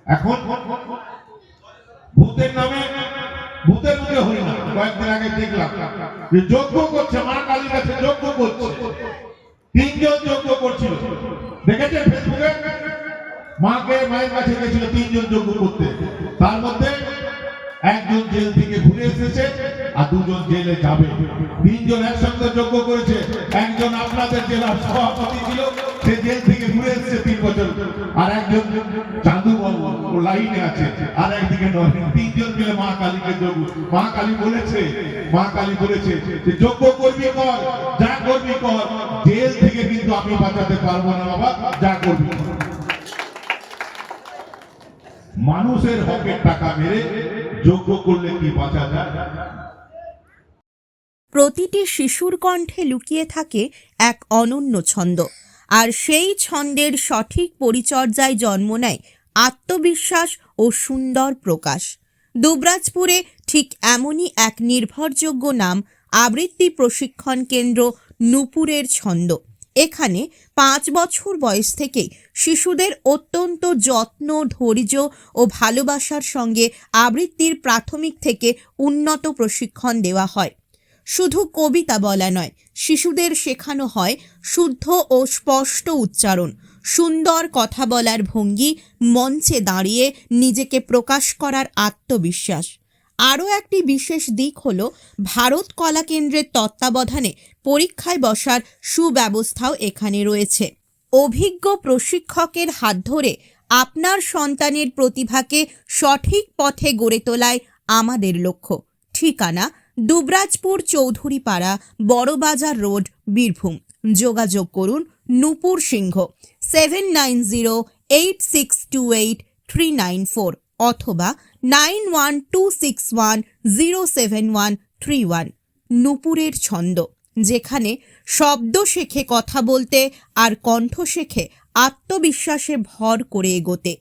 এখন ভূতের নামে ভূতের মুখে হরি না। কয়েকদিন আগে দেখলাম যে যজ্ঞ করছে, মা কালীর কাছে যজ্ঞ করছে, 3 জন যজ্ঞ করছিল, দেখেছেন ফেসবুকে? মায়ের কাছে গেছিল 3 জন যজ্ঞ করতে, তার মধ্যে একজন জেল থেকে ঘুরে এসেছে আর 2 জন জেলে যাবে। 3 জন একসঙ্গে যজ্ঞ করেছে। একজন আপনাদের জেলার সভাপতি ছিল, সে জেল থেকে ঘুরে এসেছে 3 বছর, আর একজন চাঁদু বাবু লাইনে আছে, আর একদিকে নয়। 3 জন মিলে মা কালীকে যজ্ঞ। মা কালী বলেছে যে যজ্ঞ করবি কর, যা করবি কর, জেল থেকে কিন্তু আমি বাঁচাতে পারবো না বাবা, যা করবি। মানুষের হকের টাকা মেরে যোগ্য করলে কি বাঁচা যায়? প্রতিটি শিশুর কণ্ঠে লুকিয়ে থাকে এক অনন্য ছন্দ, আর সেই ছন্দের সঠিক পরিচর্যায় জন্ম নেয় আত্মবিশ্বাস ও সুন্দর প্রকাশ। দুবরাজপুরে ঠিক এমনই এক নির্ভরযোগ্য নাম আবৃত্তি প্রশিক্ষণ কেন্দ্র নূপুরের ছন্দ। এখানে 5 বছর বয়স থেকেই শিশুদের অত্যন্ত যত্ন, ধৈর্য ও ভালোবাসার সঙ্গে আবৃত্তির প্রাথমিক থেকে উন্নত প্রশিক্ষণ দেওয়া হয়। শুধু কবিতা বলা নয়, শিশুদের শেখানো হয় শুদ্ধ ও স্পষ্ট উচ্চারণ, সুন্দর কথা বলার ভঙ্গি, মঞ্চে দাঁড়িয়ে নিজেকে প্রকাশ করার আত্মবিশ্বাস। আরও একটি বিশেষ দিক হল ভারত কলা কেন্দ্রের তত্ত্বাবধানে পরীক্ষায় বসার সুব্যবস্থাও এখানে রয়েছে। অভিজ্ঞ প্রশিক্ষকের হাত ধরে আপনার সন্তানের প্রতিভাকে সঠিক পথে গড়ে তোলায় আমাদের লক্ষ্য। ঠিকানা: দুবরাজপুর চৌধুরীপাড়া, বড়বাজার রোড, বীরভূম। যোগাযোগ করুন নূপুর সিংহ 7908628394 অথবা 9126107131। নূপুরের ছন্দ, যেখানে শব্দ শেখে কথা বলতে আর কণ্ঠ শেখে আত্মবিশ্বাসে ভর করে এগোতে।